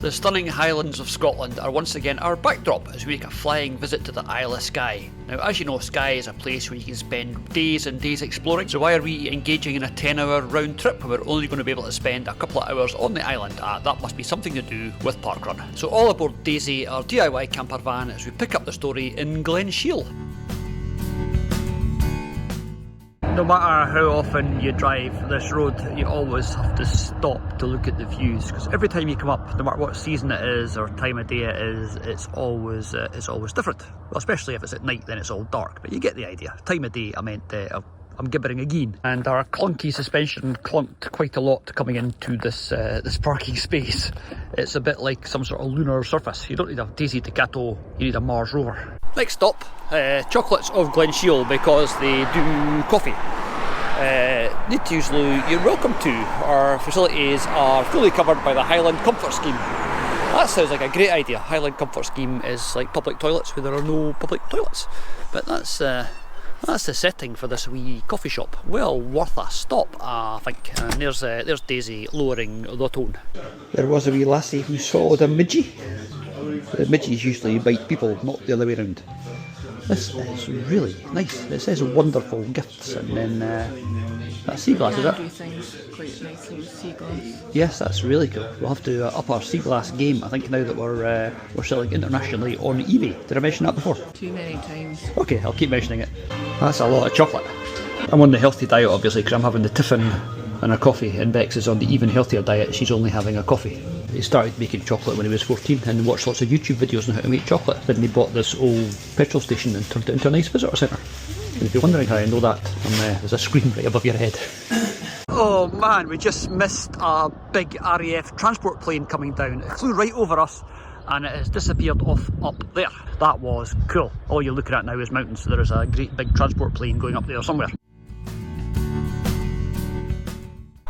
The stunning Highlands of Scotland are once again our backdrop as we make a flying visit to the Isle of Skye. Now, as you know, Skye is a place where you can spend days and days exploring, so why are we engaging in a 10-hour round trip when we're only going to be able to spend a couple of hours on the island? That must be something to do with Parkrun. So all aboard Daisy, our DIY camper van, as we pick up the story in Glenshiel. No matter how often you drive this road, you always have to stop to look at the views, because every time you come up, no matter what season it is or time of day it is, it's always different. Well, especially if it's at night, then it's all dark, but you get the idea. Time of day, I meant I'm gibbering again. And our clunky suspension clunked quite a lot coming into this parking space. It's a bit like some sort of lunar surface. You don't need a Daisy Ducato, you need a Mars rover. Next stop, Chocolates of Glenshiel, because they do coffee. You're welcome to. Our facilities are fully covered by the Highland Comfort Scheme. That sounds like a great idea. Highland Comfort Scheme is like public toilets where there are no public toilets. But that's the setting for this wee coffee shop. Well worth a stop, I think. And there's Daisy lowering the tone. There was a wee lassie who swallowed a midgie. The midgies usually bite people, not the other way around. This is really nice. It says wonderful gifts, and then that sea glass, is it? Do things quite nicely with sea glass. Yes, that's really cool. We'll have to up our sea glass game, I think, now that we're selling internationally on eBay. Did I mention that before? Too many times. Okay, I'll keep mentioning it. That's a lot of chocolate. I'm on the healthy diet, obviously, because I'm having the tiffin and a coffee, and Bex is on the even healthier diet. She's only having a coffee. He started making chocolate when he was 14 and watched lots of YouTube videos on how to make chocolate. Then he bought this old petrol station and turned it into a nice visitor centre. And if you're wondering how I know that, there's a screen right above your head. Oh man, we just missed a big RAF transport plane coming down. It flew right over us and it has disappeared off up there. That was cool. All you're looking at now is mountains, so there is a great big transport plane going up there somewhere.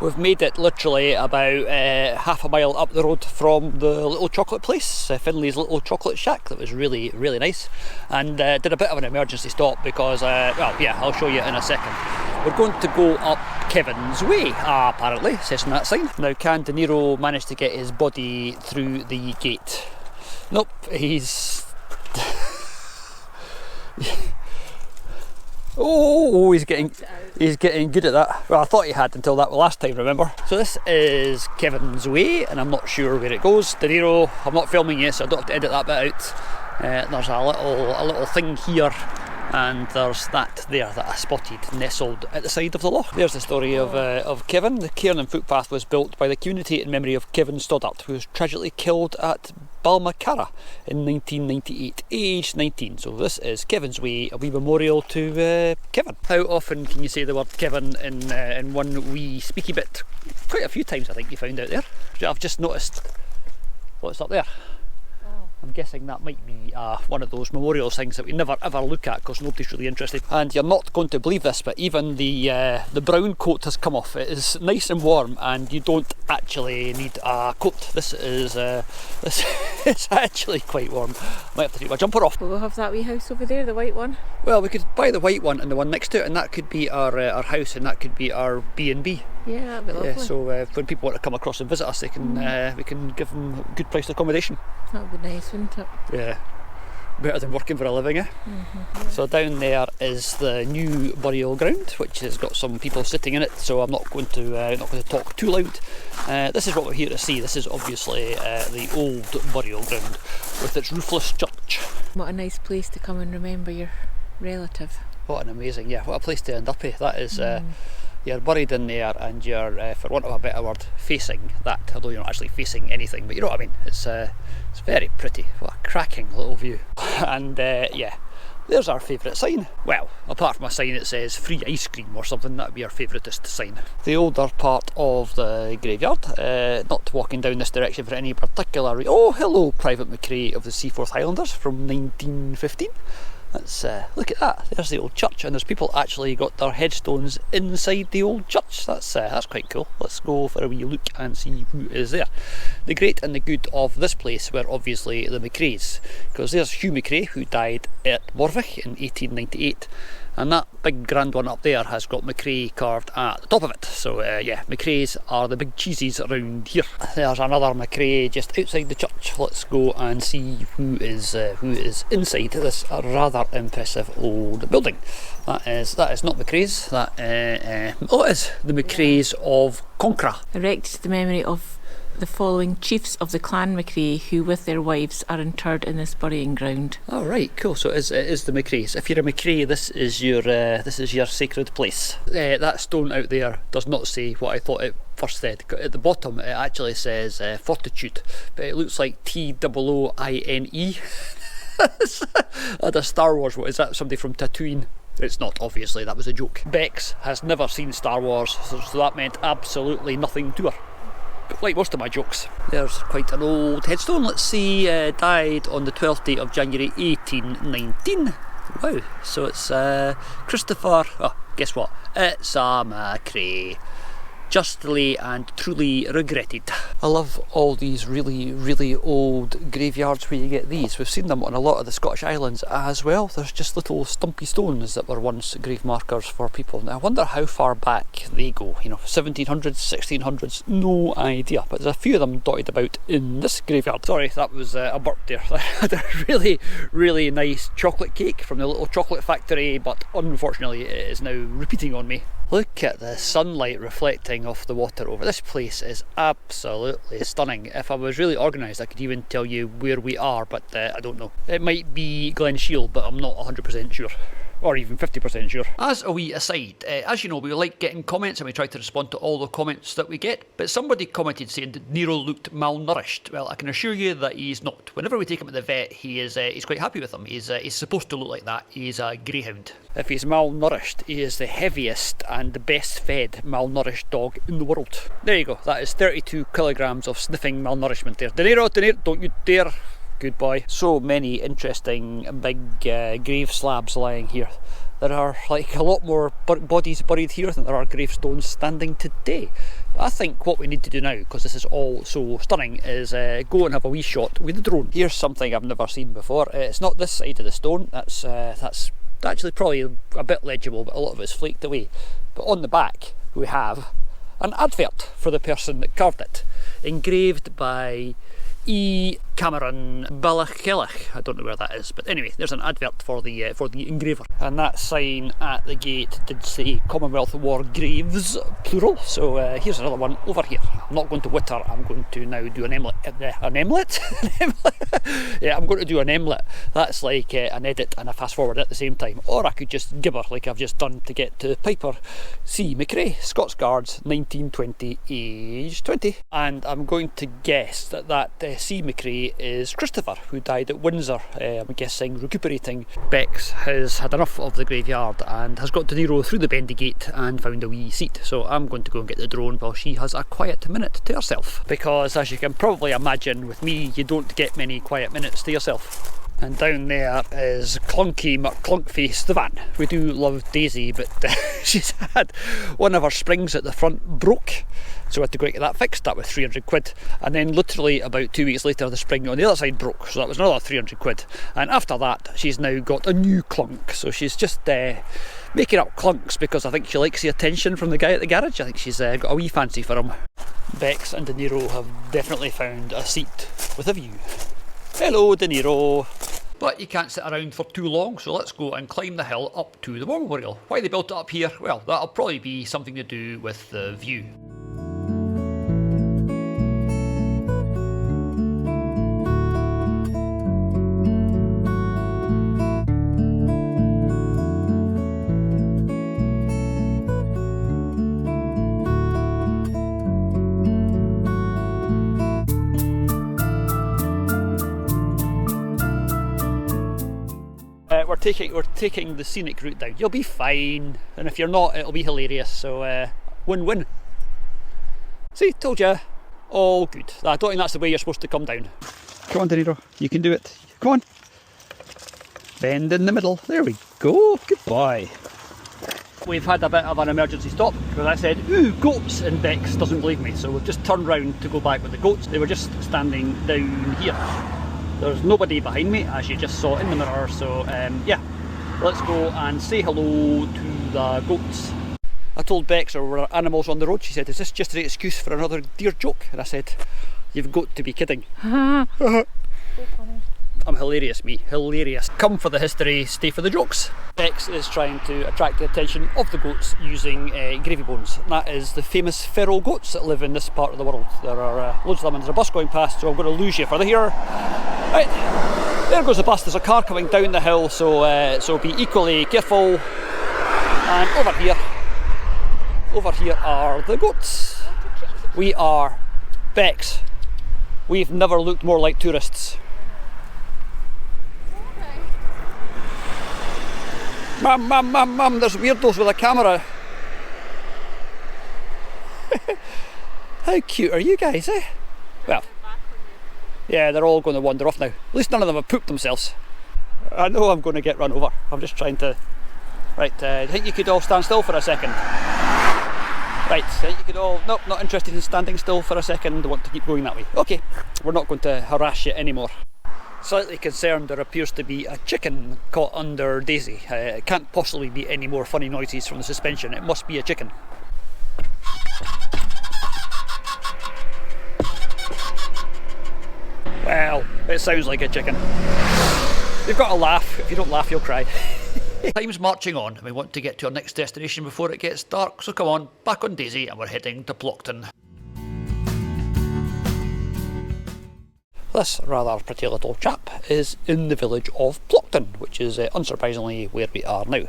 We've made it literally about half a mile up the road from the little chocolate place, Finlay's little chocolate shack. That was really, really nice, and did a bit of an emergency stop because, well, yeah, I'll show you in a second. We're going to go up Kevin's Way, apparently, says on that sign. Now, can De Niro manage to get his body through the gate? Nope, he's... Oh, he's getting good at that. Well, I thought he had until that last time, remember? So this is Kevin's Way, and I'm not sure where it goes. De Niro, I'm not filming you, so I don't have to edit that bit out. There's a little thing here, and there's that there that I spotted nestled at the side of the loch. There's the story of Kevin. The cairn and footpath was built by the community in memory of Kevin Stoddart, who was tragically killed at Balmacara in 1998, aged 19. So this is Kevin's Way, a wee memorial to Kevin. How often can you say the word Kevin in one wee speaky bit? Quite a few times, I think you found out there. I've just noticed what's up there. I'm guessing that might be one of those memorial things that we never ever look at because nobody's really interested. And you're not going to believe this, but even the brown coat has come off. It is nice and warm, and you don't actually need a coat. This is it's actually quite warm. Might have to take my jumper off. We'll have that wee house over there, the white one. Well, we could buy the white one and the one next to it, and that could be our house, and that could be our B&B. Yeah, that'd be lovely. Yeah, so when people want to come across and visit us, they can we can give them good priced accommodation. That would be nice, wouldn't it? Yeah, better than working for a living, eh? Yeah. So down there is the new burial ground, which has got some people sitting in it. So I'm not going to talk too loud. This is what we're here to see. This is obviously the old burial ground with its roofless church. What a nice place to come and remember your relative. What an amazing, yeah, what a place to end up with. That is. You're buried in there, and you're, for want of a better word, facing that. Although you're not actually facing anything, but you know what I mean. It's very pretty. What a cracking little view. And yeah, there's our favourite sign. Well, apart from a sign that says free ice cream or something, that would be our favouriteest sign. The older part of the graveyard. Not walking down this direction for any particular reason. Oh, hello, Private McRae of the Seaforth Highlanders from 1915. Let's look at that. There's the old church, and there's people actually got their headstones inside the old church. That's quite cool. Let's go for a wee look and see who is there. The great and the good of this place were obviously the McRaes, because there's Hugh McRae, who died at Morvich in 1898, And that big grand one up there has got McCrae carved at the top of it. So yeah, McCraes are the big cheeses around here. There's another McCrae just outside the church. Let's go and see who is inside this rather impressive old building. That is not McCrae's. That oh, it is the McCraes of Concra. Erected to the memory of the following chiefs of the clan McCrae, who with their wives are interred in this burying ground. Oh right, cool. So it is the McCraes. If you're a McCrae, this is your sacred place. That stone out there does not say what I thought it first said. At the bottom it actually says fortitude, but it looks like T-O-O-I-N-E. The Star Wars, what is that, somebody from Tatooine? It's not, obviously, that was a joke. Bex has never seen Star Wars, so that meant absolutely nothing to her. Like most of my jokes. There's quite an old headstone. Let's see, died on the 12th day of January 1819. Wow, so it's Christopher, oh, guess what? It's a McCrae. Justly and truly regretted. I love all these really old graveyards where you get these. We've seen them on a lot of the Scottish Islands as well. There's just little stumpy stones that were once grave markers for people. Now I wonder how far back they go, you know, 1700s, 1600s, no idea. But there's a few of them dotted about in this graveyard. Sorry, that was a burp there. I had a really nice chocolate cake from the little chocolate factory, but unfortunately it is now repeating on me. Look at the sunlight reflecting off the water over. This place is absolutely stunning. If I was really organised I could even tell you where we are, but I don't know. It might be Glenshiel, but I'm not 100% sure. Or even 50% sure. As a wee aside, as you know, we like getting comments and we try to respond to all the comments that we get, but somebody commented saying that Nero looked malnourished. Well, I can assure you that he's not. Whenever we take him to the vet, he's quite happy with him. He's supposed to look like that. He's a greyhound. If he's malnourished, he is the heaviest and the best fed malnourished dog in the world. There you go, that is 32 kilograms of sniffing malnourishment there. De Niro, don't you dare. Good boy. So many interesting big grave slabs lying here. There are like a lot more bodies buried here than there are gravestones standing today. But I think what we need to do now, because this is all so stunning, is go and have a wee shot with the drone. Here's something I've never seen before. It's not this side of the stone. That's actually probably a bit legible, but a lot of it's flaked away. But on the back we have an advert for the person that carved it, engraved by E. Cameron Balachkelach. I don't know where that is, but anyway, there's an advert for the engraver. And that sign at the gate did say Commonwealth War Graves, plural. So here's another one over here. I'm not going to witter, I'm going to now do an emlet. An emlet? Yeah, I'm going to do an emlet. That's like an edit and a fast forward at the same time. Or I could just gibber like I've just done to get to Piper C. McCrae, Scots Guards, 1920, age 20. And I'm going to guess that C. McCrae is Christopher, who died at Windsor, I'm guessing recuperating. Bex has had enough of the graveyard and has got De Niro through the bendy gate and found a wee seat. So I'm going to go and get the drone while she has a quiet minute to herself. Because as you can probably imagine, with me you don't get many quiet minutes to yourself. And down there is Clunky McClunkface the van. We do love Daisy, but she's had one of her springs at the front broke, so we had to go and get that fixed. That was 300 quid. And then literally about 2 weeks later the spring on the other side broke, so that was another 300 quid. And after that she's now got a new clunk, so she's just making up clunks because I think she likes the attention from the guy at the garage. I think she's got a wee fancy for him. Bex and De Niro have definitely found a seat with a view. Hello, De Niro. But you can't sit around for too long, so let's go and climb the hill up to the War Memorial. Why they built it up here? Well, that'll probably be something to do with the view. We're taking the scenic route down. You'll be fine, and if you're not, it'll be hilarious. So win-win. See, told ya. All good. I don't think that's the way you're supposed to come down. Come on, De Niro, you can do it. Come on. Bend in the middle. There we go. Good boy. We've had a bit of an emergency stop because I said, ooh, goats, and Bex doesn't believe me. So we've just turned round to go back with the goats. They were just standing down here. There's nobody behind me, as you just saw in the mirror, so yeah, let's go and say hello to the goats. I told Bex there were animals on the road. She said, is this just an excuse for another deer joke? And I said, you've got to be kidding. I'm hilarious, me, hilarious. Come for the history, stay for the jokes. Bex is trying to attract the attention of the goats using gravy bones. That is the famous feral goats that live in this part of the world. There are loads of them and there's a bus going past, so I'm going to lose you for the here. Right, there goes the bus. There's a car coming down the hill, so be equally careful. And over here are the goats. We are Bex. We've never looked more like tourists. Mum, there's weirdos with a camera. How cute are you guys, eh? Well, yeah, they're all going to wander off now. At least none of them have pooped themselves. I know I'm going to get run over. I'm just trying to... Right, I think you could all stand still for a second. Right, I think you could all... Nope, not interested in standing still for a second. I want to keep going that way. Okay, we're not going to harass you anymore. Slightly concerned, there appears to be a chicken caught under Daisy. It can't possibly be any more funny noises from the suspension. It must be a chicken. Well, it sounds like a chicken. You've got to laugh. If you don't laugh, you'll cry. Time's marching on and we want to get to our next destination before it gets dark. So come on, back on Daisy and we're heading to Plockton. This rather pretty little chap is in the village of Plockton, which is unsurprisingly where we are now.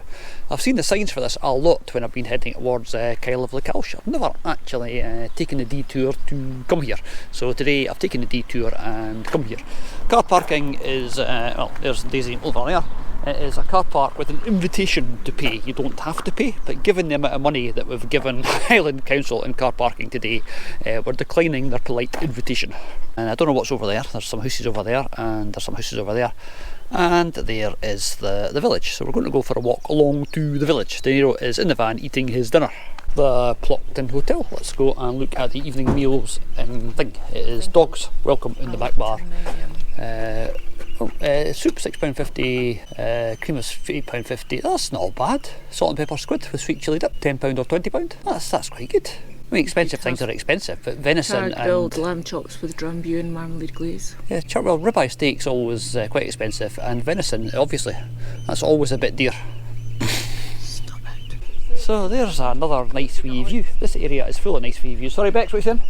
I've seen the signs for this a lot when I've been heading towards Isle of Lochalsh. I've never actually taken the detour to come here, so today I've taken the detour and come here. Car parking is, well, there's Daisy over there. It is a car park with an invitation to pay. You don't have to pay, but given the amount of money that we've given Highland Council in car parking today, we're declining their polite invitation. And I don't know what's over there. There's some houses over there, and there's some houses over there, and there is the village. So we're going to go for a walk along to the village. De Niro is in the van eating his dinner. The Plockton Hotel. Let's go and look at the evening meals and thing. It is dogs welcome in the back bar. Soup £6.50, cream is £8.50. That's not bad. Salt and pepper squid with sweet chilli dip, £10 or £20. That's quite good. I mean, expensive things are expensive, but venison and grilled lamb chops with drumbeer and marmalade glaze. Yeah, well, ribeye steak's always quite expensive, and venison, obviously, that's always a bit dear. Stop it. So there's another nice wee view. This area is full of nice wee views. Sorry, Bex, what are you saying?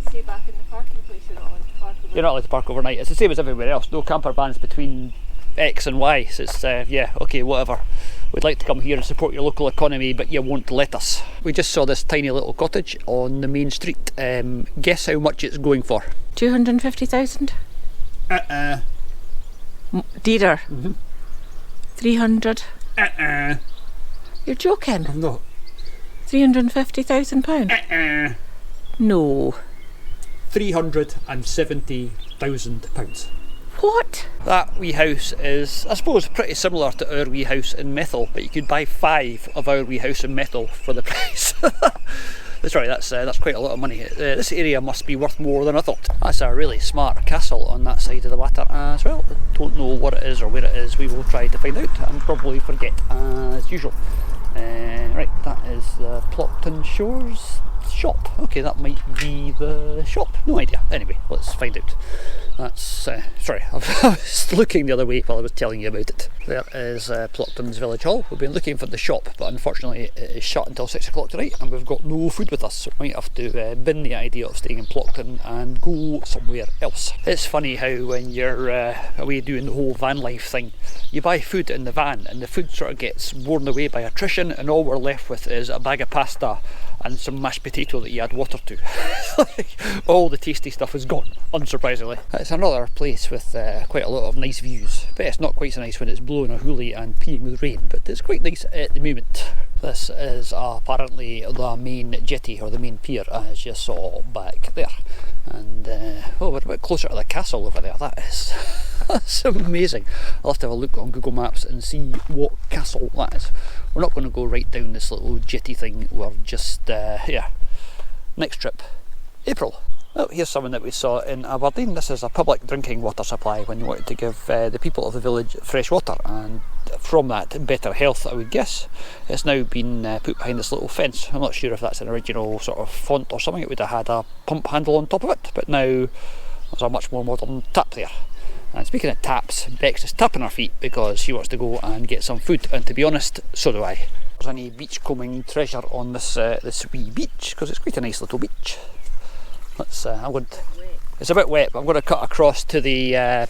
Stay back in the parking place. You're not allowed to park overnight. You're not allowed to park overnight. It's the same as everywhere else. No camper vans between X and Y. So it's, yeah, okay, whatever. We'd like to come here and support your local economy, but you won't let us. We just saw this tiny little cottage on the main street. Guess how much it's going for? 250,000? Dearer? 300? You're joking? I'm not. £350,000? No. £370,000. What? That wee house is, I suppose, pretty similar to our wee house in Methil, but you could buy 5 of our wee house in Methil for the price. Sorry, that's quite a lot of money. This area must be worth more than I thought. That's a really smart castle on that side of the water as well. I don't know what it is or where it is. We will try to find out and probably forget as usual. Right, that is the Plockton Shores shop. Okay, that might be the shop. No idea. Anyway, let's find out. That's, sorry, I was looking the other way while I was telling you about it. There is Plockton's Village Hall. We've been looking for the shop, but unfortunately it is shut until 6 o'clock tonight and we've got no food with us, so we might have to bin the idea of staying in Plockton and go somewhere else. It's funny how when you're away doing the whole van life thing, you buy food in the van and the food sort of gets worn away by attrition and all we're left with is a bag of pasta and some mashed potato that you add water to. All the tasty stuff is gone, unsurprisingly. It's another place with quite a lot of nice views, but it's not quite so nice when it's blowing a hoolie and peeing with rain, but it's quite nice at the moment. This is apparently the main jetty, or the main pier, as you saw back there. And oh, we're a bit closer to the castle over there. That's amazing. I'll have to have a look on Google Maps and see what castle that is. We're not going to go right down this little jetty thing. We're just, yeah, next trip, April. Oh, here's someone that we saw in Aberdeen. This is a public drinking water supply when you wanted to give the people of the village fresh water, and from that better health, I would guess. It's now been put behind this little fence. I'm not sure if that's an original sort of font or something. It would have had a pump handle on top of it, but now there's a much more modern tap there. And speaking of taps, Bex is tapping her feet because she wants to go and get some food, and to be honest, so do I. There's any beachcombing treasure on this this wee beach, because it's quite a nice little beach. Let's it's a bit wet, but I'm going to cut across to the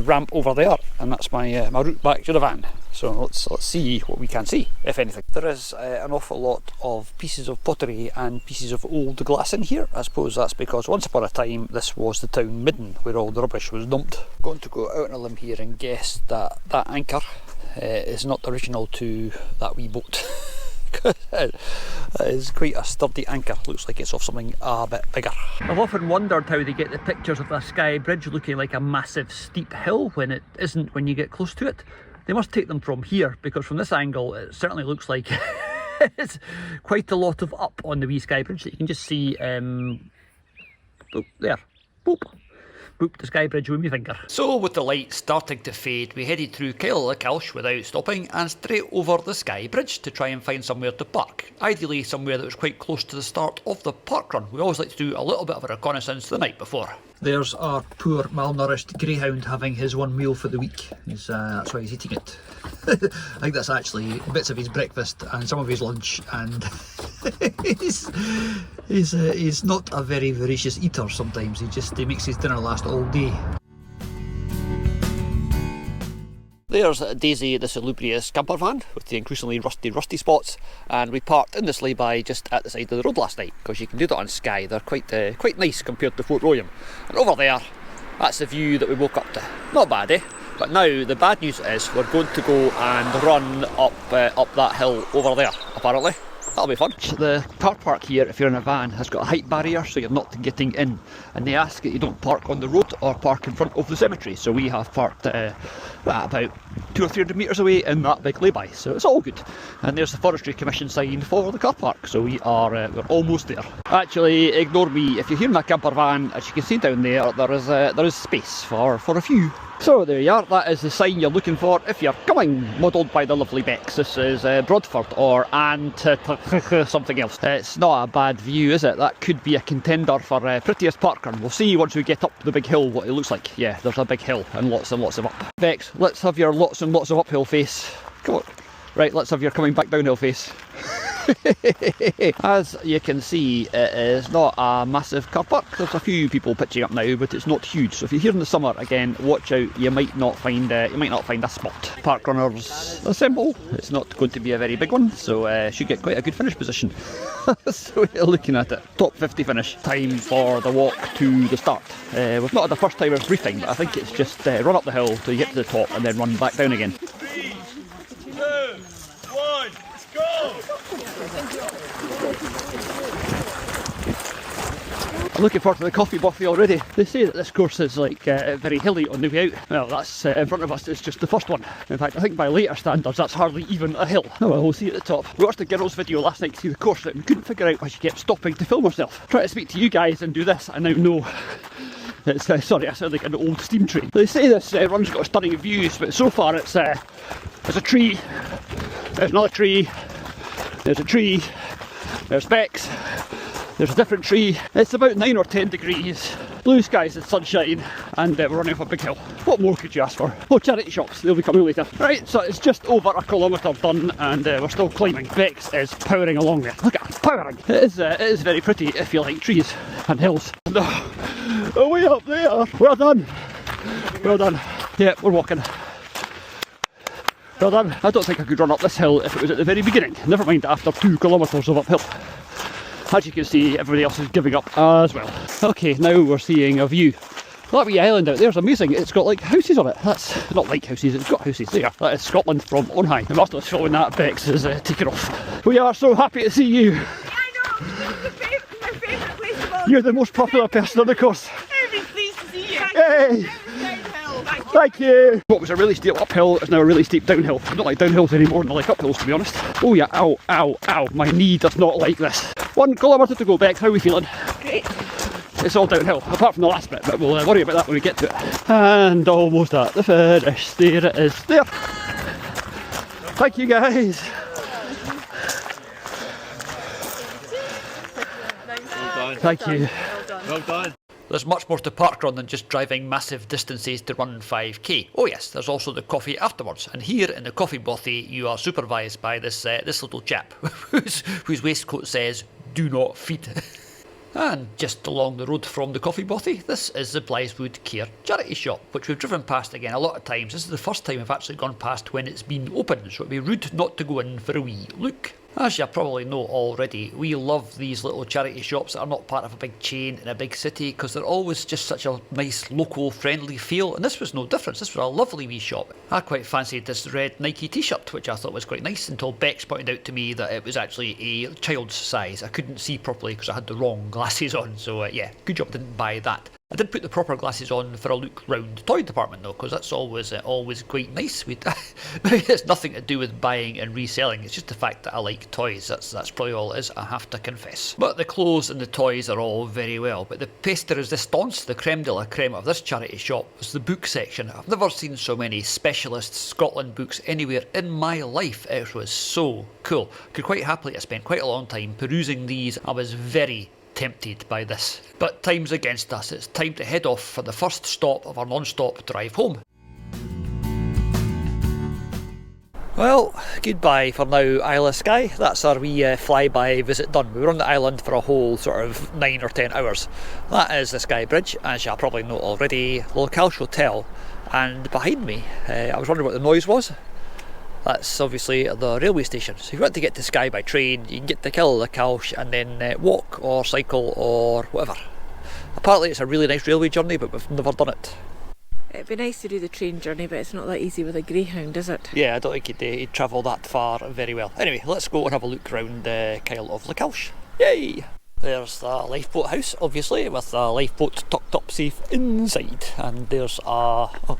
ramp over there, and that's my my route back to the van. So let's see what we can see, if anything. There is an awful lot of pieces of pottery and pieces of old glass in here. I suppose that's because once upon a time this was the town midden where all the rubbish was dumped. I'm going to go out on a limb here and guess that that anchor is not original to that wee boat. It is quite a sturdy anchor. Looks like it's off something a bit bigger. I've often wondered how they get the pictures of the Skye Bridge looking like a massive steep hill when it isn't when you get close to it. They must take them from here, because from this angle it certainly looks like it's quite a lot of up on the wee Skye Bridge that you can just see. Oh, there, boop. Boop the Skye Bridge with my finger. So with the light starting to fade, we headed through Lochalsh without stopping and straight over the Skye Bridge to try and find somewhere to park. Ideally somewhere that was quite close to the start of the parkrun. We always like to do a little bit of a reconnaissance the night before. There's our poor malnourished greyhound having his one meal for the week. That's why he's eating it. I think that's actually bits of his breakfast and some of his lunch, and he's not a very voracious eater sometimes. He makes his dinner last all day. There's Daisy, the salubrious camper van with the increasingly rusty spots, and we parked in this lay-by just at the side of the road last night, because you can do that on Skye. They're quite nice compared to Fort William. And over there, that's the view that we woke up to. Not bad, eh? But now the bad news is we're going to go and run up that hill over there, apparently. That'll be fun. The car park here, if you're in a van, has got a height barrier, so you're not getting in. And they ask that you don't park on the road or park in front of the cemetery. So we have parked about 200 or 300 metres away in that big lay-by. So it's all good. And there's the Forestry Commission sign for the car park. So we're almost there. Actually, ignore me. If you're here in that camper van, as you can see down there, there is space for a few. So there you are, that is the sign you're looking for if you're coming, modelled by the lovely Bex. This is Broadford or something else. It's not a bad view, is it? That could be a contender for prettiest parkrun. We'll see once we get up the big hill what it looks like. Yeah, there's a big hill and lots of up. Bex, let's have your lots and lots of uphill face. Come on. Right, let's have your coming back downhill face. As you can see, it is not a massive car park. There's a few people pitching up now, but it's not huge. So if you're here in the summer, again, watch out. You might not find a spot. Park runners assemble. It's not going to be a very big one, so should get quite a good finish position. So we're looking at it. Top 50 finish. Time for the walk to the start. We've not had the first timer's briefing, but I think it's just run up the hill till you get to the top and then run back down again. 3, 2, 1, let's go! I'm looking forward to the coffee buffet already. They say that this course is like very hilly on the way out. Well, that's in front of us, it's just the first one. In fact, I think by later standards that's hardly even a hill. Oh well, we'll see at the top. We watched the girls' video last night to see the course and we couldn't figure out why she kept stopping to film herself. Trying to speak to you guys and do this, I now know. It's, sorry, I sound like an old steam train. They say this run's got stunning views, but so far it's there's a tree, there's another tree, there's a tree, there's Bex, there's a different tree. It's about 9 or 10 degrees, blue skies and sunshine, and we're running up a big hill. What more could you ask for? Oh, charity shops, they'll be coming later. Right, so it's just over a kilometre done, and we're still climbing. Bex is powering along there. Look at her, powering. It is very pretty if you like trees and hills. Oh, way up there. Well done. Well done. Yeah, we're walking. Well done. I don't think I could run up this hill if it was at the very beginning. Never mind after 2 kilometres of uphill. As you can see, everybody else is giving up as well. Okay, now we're seeing a view. That wee island out there's amazing. It's got like houses on it. That's not like houses, it's got houses there. That is Scotland from on high. And after following that, Bex is taking off. We are so happy to see you. Yeah, I know. It's my favourite place of all. You're the most popular person on the course. I'm pleased to see you. Yay! Thank you! What was a really steep uphill is now a really steep downhill. I don't like downhills any more than I like uphills, to be honest. Oh yeah, ow, ow, ow. My knee does not like this. 1 kilometre to go, Bex. How are we feeling? Great. It's all downhill, apart from the last bit, but we'll worry about that when we get to it. And almost at the finish. There it is. There! Thank you guys. Thank you. Well done. There's much more to parkrun than just driving massive distances to run 5k. Oh yes, there's also the coffee afterwards, and here in the coffee bothy you are supervised by this little chap whose waistcoat says "Do not feed." And just along the road from the coffee bothy, this is the Blytheswood Care charity shop, which we've driven past again a lot of times. This is the first time we've actually gone past when it's been open, so it'd be rude not to go in for a wee look. As you probably know already, we love these little charity shops that are not part of a big chain in a big city, because they're always just such a nice local friendly feel, and this was no different. This was a lovely wee shop. I quite fancied this red Nike t-shirt, which I thought was quite nice, until Bex pointed out to me that it was actually a child's size. I couldn't see properly because I had the wrong glasses on, so yeah, good job I didn't buy that. I did put the proper glasses on for a look round the toy department though, because that's always quite nice. It's nothing to do with buying and reselling, it's just the fact that I like toys. That's probably all it is, I have to confess. But the clothes and the toys are all very well, but the pièce de résistance, the creme de la creme of this charity shop, was the book section. I've never seen so many specialist Scotland books anywhere in my life. It was so cool. Could quite happily have spent quite a long time perusing these. I was very tempted by this. But time's against us. It's time to head off for the first stop of our non-stop drive home. Well, goodbye for now, Isle of Skye. That's our wee flyby visit done. We were on the island for a whole sort of 9 or 10 hours. That is the Skye Bridge, as you probably know already, Lochalsh Hotel, and behind me, I was wondering what the noise was. That's obviously the railway station. So if you want to get to Skye by train, you can get to Lochalsh and then walk or cycle or whatever. Apparently it's a really nice railway journey, but we've never done it. It'd be nice to do the train journey, but it's not that easy with a greyhound, is it? Yeah, I don't think he'd travel that far very well. Anyway, let's go and have a look around the Isle of Lochalsh. Yay! There's the lifeboat house, obviously, with the lifeboat tucked up safe inside. And there's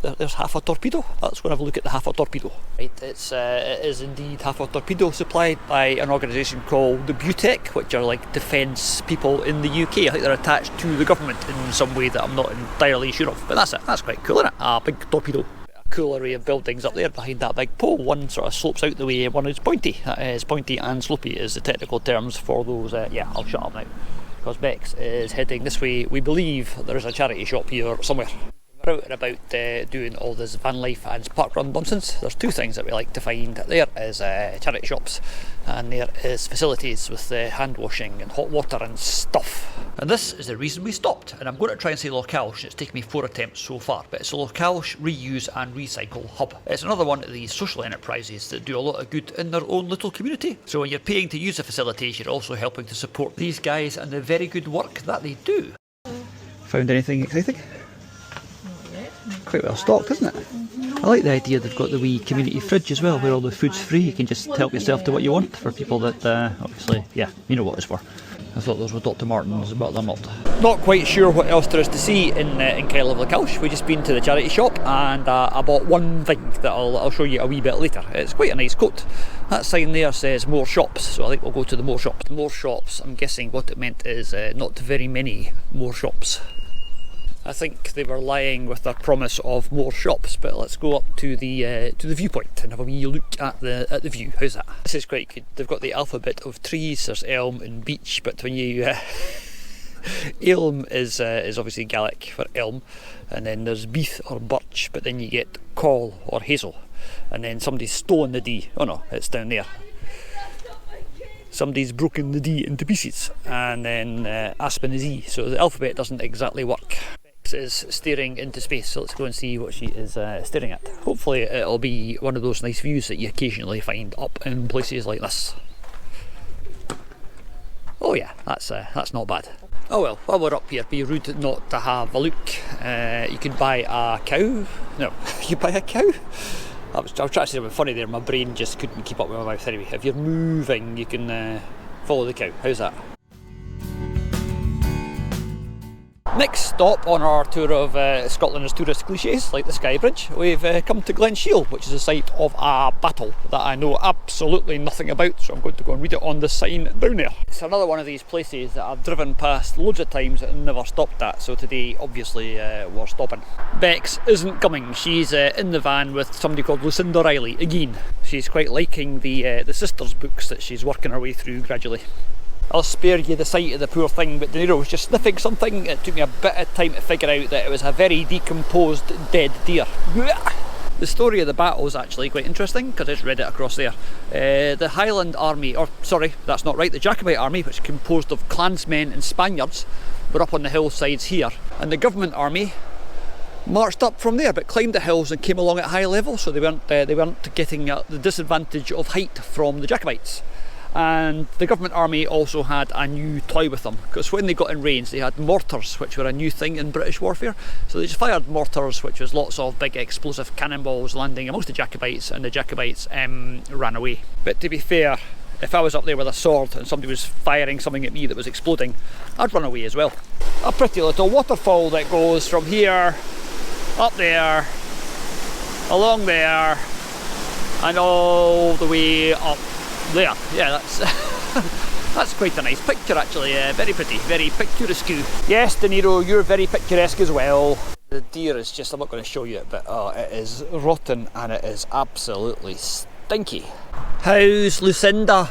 there's half a torpedo. Let's go and have a look at the half a torpedo. Right, it is indeed half a torpedo, supplied by an organisation called the Butec, which are like defence people in the UK. I think they're attached to the government in some way that I'm not entirely sure of. But that's it. That's quite cool, isn't it? A big torpedo. Cool array of buildings up there behind that big pole. One sort of slopes out the way, one is pointy. That is pointy and slopey is the technical terms for those. Yeah, I'll shut up now because Bex is heading this way. We believe there is a charity shop here somewhere. We're out and about doing all this van life and parkrun nonsense. There's two things that we like to find. There is charity shops, and there is facilities with hand washing and hot water and stuff. And this is the reason we stopped. And I'm going to try and say Lochalsh. It's taken me 4 attempts so far, but it's a Lochalsh Reuse and Recycle Hub. It's another one of these social enterprises that do a lot of good in their own little community. So when you're paying to use the facilities, you're also helping to support these guys and the very good work that they do. Found anything exciting? Quite well stocked, isn't it? I like the idea they've got the wee community fridge as well, where all the food's free. You can just help yourself to what you want, for people that obviously, yeah, you know what it's for. I thought those were Dr. Martens, but they're not. Not quite sure what else there is to see in Isle of Lochalsh. We've just been to the charity shop and I bought one thing that I'll show you a wee bit later. It's quite a nice coat. That sign there says more shops, so I think we'll go to the more shops. More shops, I'm guessing what it meant is not very many more shops. I think they were lying with their promise of more shops, but let's go up to the viewpoint and have a wee look at the view. How's that? This is quite good. They've got the alphabet of trees. There's elm and beech, but when you elm is obviously Gaelic for elm, and then there's beech or birch, but then you get call or hazel, and then somebody's stolen the D. Oh no, it's down there. Somebody's broken the D into pieces, and then aspen is E. So the alphabet doesn't exactly work. Is staring into space, so let's go and see what she is staring at. Hopefully it'll be one of those nice views that you occasionally find up in places like this. Oh yeah, that's not bad. Oh well, while we're up here, be rude not to have a look. You can buy a cow. No, you buy a cow? I was trying to say something funny there, my brain just couldn't keep up with my mouth. Anyway, if you're moving, you can follow the cow. How's that? Next stop on our tour of Scotland's tourist cliches, like the Skye Bridge, we've come to Glenshiel, which is the site of a battle that I know absolutely nothing about, so I'm going to go and read it on the sign down there. It's another one of these places that I've driven past loads of times and never stopped at, so today obviously we're stopping. Bex isn't coming. She's in the van with somebody called Lucinda Riley again. she's quite liking the sisters' books that she's working her way through gradually. I'll spare you the sight of the poor thing, but De Niro was just sniffing something. It took me a bit of time to figure out that it was a very decomposed dead deer. The story of the battle is actually quite interesting because I just read it across there. The Highland Army, or sorry, that's not right, the Jacobite Army, which is composed of clansmen and Spaniards, were up on the hillsides here, and the government army marched up from there but climbed the hills and came along at high level, so they weren't getting the disadvantage of height from the Jacobites. And the government army also had a new toy with them, because when they got in range they had mortars, which were a new thing in British warfare. So they just fired mortars, which was lots of big explosive cannonballs landing amongst the Jacobites, and the Jacobites ran away. But to be fair, if I was up there with a sword and somebody was firing something at me that was exploding, I'd run away as well. A pretty little waterfall that goes from here, up there, along there, and all the way up there. Yeah, that's that's quite a nice picture actually. Very pretty, very picturesque. Yes, De Niro, you're very picturesque as well. The deer is just, I'm not going to show you it, but it is rotten and it is absolutely stinky. How's Lucinda?